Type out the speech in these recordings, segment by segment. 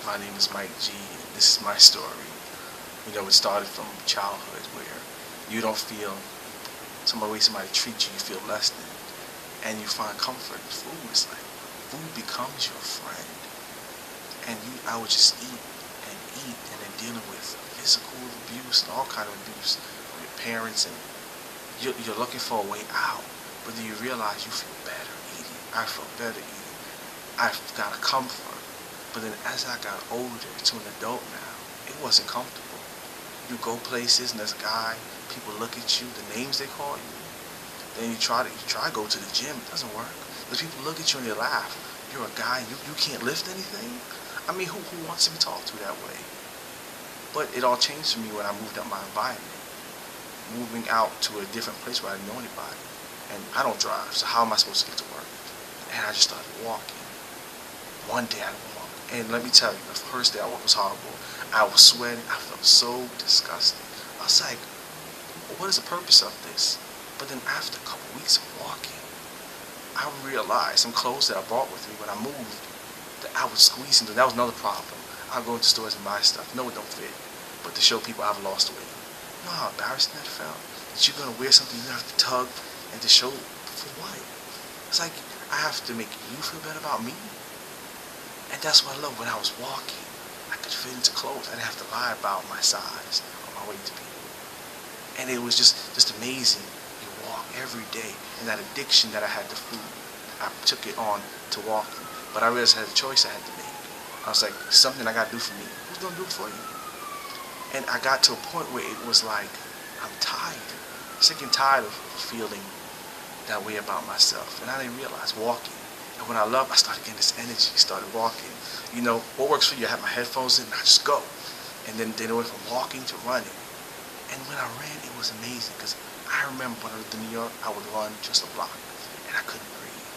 My name is Mike G. This is my story. You know, it started from childhood where you don't feel the way somebody treats you, you feel less than. And you find comfort in food. It's like food becomes your friend. And I would just eat, and then dealing with physical abuse and all kind of abuse from your parents, and you're looking for a way out. But then you realize you feel better eating. I felt better eating. I've got a comfort. But then as I got older, to an adult now, it wasn't comfortable. You go places and there's a guy, people look at you, the names they call you. Then you try to go to the gym, it doesn't work. Because people look at you and they laugh. You're a guy, you can't lift anything? I mean, who wants to be talked to that way? But it all changed for me when I moved out my environment. Moving out to a different place where I didn't know anybody. And I don't drive, so how am I supposed to get to work? And I just started walking. One day I walked. And let me tell you, the first day I walked was horrible. I was sweating. I felt so disgusting. I was like, what is the purpose of this? But then after a couple weeks of walking, I realized some clothes that I brought with me when I moved, that I was squeezing them. That was another problem. I'd go into stores and buy stuff. No, it don't fit. But to show people I've lost weight. You know how embarrassing that felt? That you're going to wear something you have to tug and to show for what? It's like I have to make you feel better about me. And that's what I love. When I was walking, I could fit into clothes. I didn't have to lie about my size or my weight to people. And it was just amazing. You walk every day. And that addiction that I had to food, I took it on to walking. But I realized I had a choice I had to make. I was like, something I got to do for me. Who's going to do it for you? And I got to a point where it was like, I'm tired. Sick and tired of feeling that way about myself. And I didn't realize walking. And when I loved, I started getting this energy, started walking. You know, what works for you? I had my headphones in and I just go. And then it went from walking to running. And when I ran, it was amazing because I remember when I lived in New York, I would run just a block and I couldn't breathe.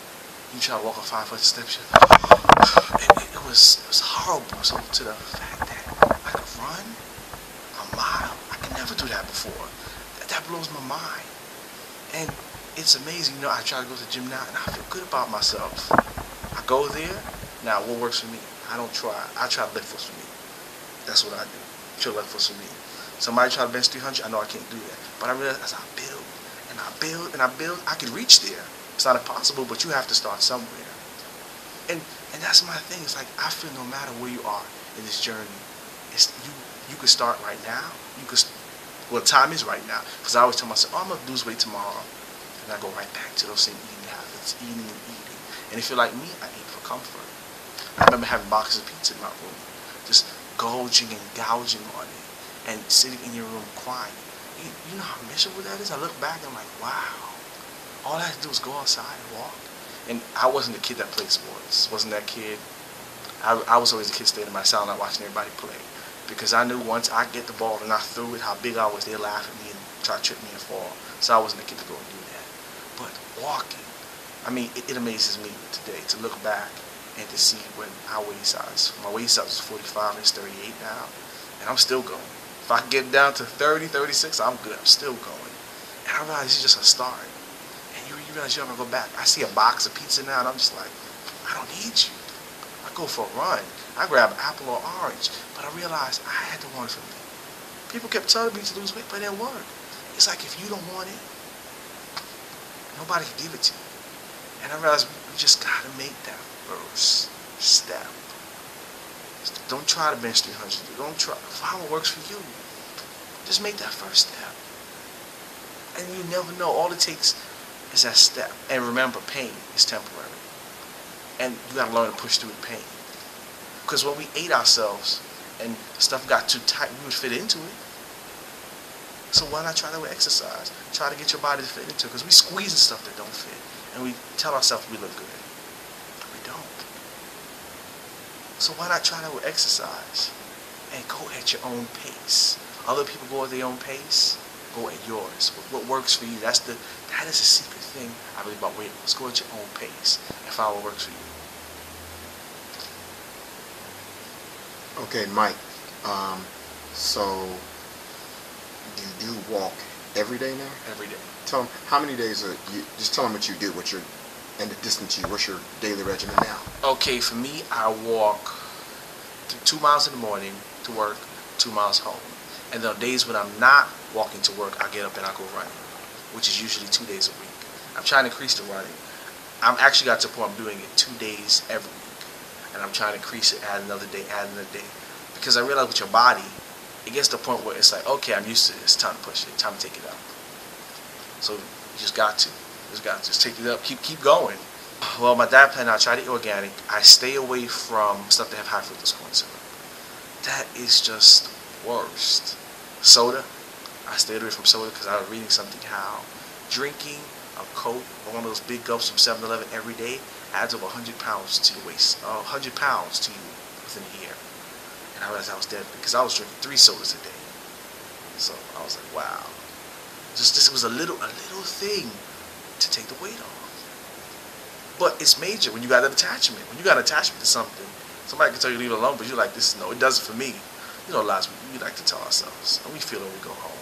You try to walk on 5 foot steps, it was horrible. So to the fact that I could run a mile, I could never do that before. That blows my mind. And it's amazing, you know, I try to go to the gym now and I feel good about myself. I go there, now what works for me? I don't try. I try to lift what's for me. That's what I do. Try to lift what's for me. Somebody try to bench 300, I know I can't do that. But I realize as I build, and I build, and I build, I can reach there. It's not impossible, but you have to start somewhere. And that's my thing. It's like I feel no matter where you are in this journey, it's you could start right now. Well, time is right now. Because I always tell myself, oh, I'm going to lose weight tomorrow. And I go right back to those same eating habits, eating and eating. And if you're like me, I eat for comfort. I remember having boxes of pizza in my room, just gouging and gouging on it, and sitting in your room crying. You know how miserable that is? I look back and I'm like, wow. All I had to do was go outside and walk. And I wasn't the kid that played sports. Wasn't that kid. I was always a kid staying in my cell and watching everybody play. Because I knew once I get the ball and I threw it, how big I was, they'd laugh at me and try to trip me and fall. So I wasn't the kid to go and do that. But walking, I mean, it amazes me today to look back and to see when our waist size. My waist size was 45 and it's 38 now. And I'm still going. If I can get down to 30, 36, I'm good. I'm still going. And I realize it's just a start. And you realize you're not going to go back. I see a box of pizza now and I'm just like, I don't need you. I go for a run. I grab an apple or orange. But I realized I had to want it for me. People kept telling me to lose weight, but it didn't work. It's like if you don't want it, nobody can give it to you. And I realized we just got to make that first step. Don't try to bench 300. Don't try. Find what works for you. Just make that first step. And you never know. All it takes is that step. And remember, pain is temporary. And you got to learn to push through the pain. Because when we ate ourselves and stuff got too tight, we would fit into it. So why not try that with exercise? Try to get your body to fit into it. Because we squeeze stuff that don't fit. And we tell ourselves we look good. We don't. So why not try that with exercise? And go at your own pace. Other people go at their own pace. Go at yours. What works for you. That is a secret thing I believe about weight loss. Go at your own pace and find what works for you. Okay, Mike. So you do walk every day now? Every day. Tell them how many days you. Just tell them what you do. And the distance you. What's your daily regimen now? Okay, for me, I walk 2 miles in the morning to work, 2 miles home. And then on days when I'm not walking to work, I get up and I go running, which is usually 2 days a week. I'm trying to increase the running. I'm actually got to the point I'm doing it 2 days every week. And I'm trying to increase it, add another day, Because I realize with your body, it gets to the point where it's like, okay, I'm used to this. Time to push it. Time to take it up. So you just got to. Just take it up. Keep going. Well, my diet plan, I try to eat organic. I stay away from stuff that have high fructose corn syrup. That is just worst. Soda. I stayed away from soda because I was reading something how drinking a Coke or one of those big gulps from 7-Eleven every day adds over 100 pounds to your waist. 100 pounds to you within a year. And I realized I was dead because I was drinking 3 sodas a day. So I was like, wow. This was a little thing to take the weight off. But it's major when you got an attachment. When you got an attachment to something, somebody can tell you to leave it alone, but you're like, no, it does it for me. You know, lies we like to tell ourselves, and we feel it when we go home.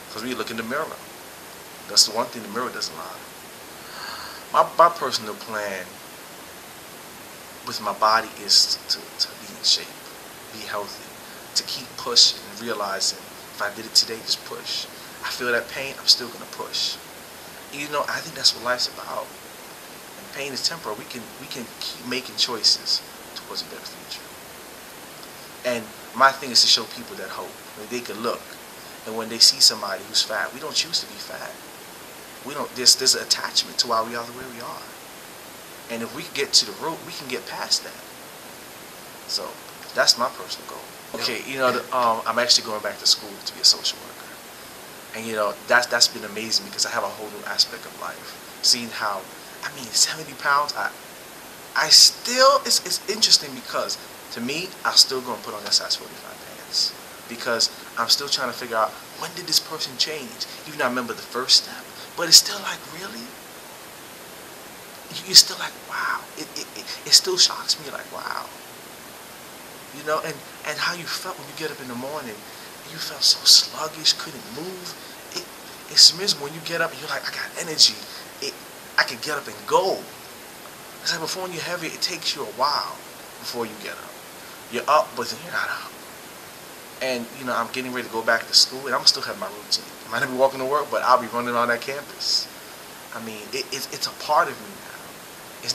Because we look in the mirror. That's the one thing, the mirror doesn't lie. My personal plan with my body is to be in shape, be healthy, to keep pushing and realizing if I did it today, just push. I feel that pain, I'm still going to push. You know, I think that's what life's about. And pain is temporary. We can keep making choices towards a better future. And my thing is to show people that hope. When they can look, and when they see somebody who's fat, we don't choose to be fat. We don't. There's an attachment to why we are the way we are. And if we get to the root, we can get past that. So that's my personal goal. Okay, you know, I'm actually going back to school to be a social worker. And you know, that's been amazing because I have a whole new aspect of life. Seeing how, 70 pounds, I still, it's interesting because to me, I'm still going to put on that size 45 pants. Because I'm still trying to figure out, when did this person change? Even though I remember the first step, but it's still like, really? You're still like, wow. It still shocks me, like, wow. You know, and how you felt when you get up in the morning. You felt so sluggish, couldn't move. It's amazing when you get up and you're like, I got energy. I can get up and go. It's like before when you're heavy, it takes you a while before you get up. You're up, but then you're not up. And, you know, I'm getting ready to go back to school, and I'm still have my routine. I might not be walking to work, but I'll be running around that campus. It's a part of me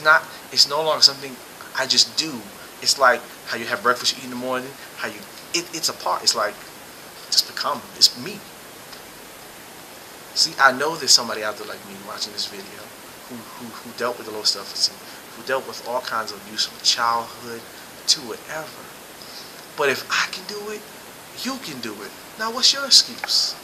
now. It's no longer something I just do. It's like how you have breakfast, you eat in the morning, it's a part. It's like, it's me. See, I know there's somebody out there like me watching this video who dealt with the low self-esteem, who dealt with all kinds of abuse from childhood to whatever. But if I can do it, you can do it. Now, what's your excuse?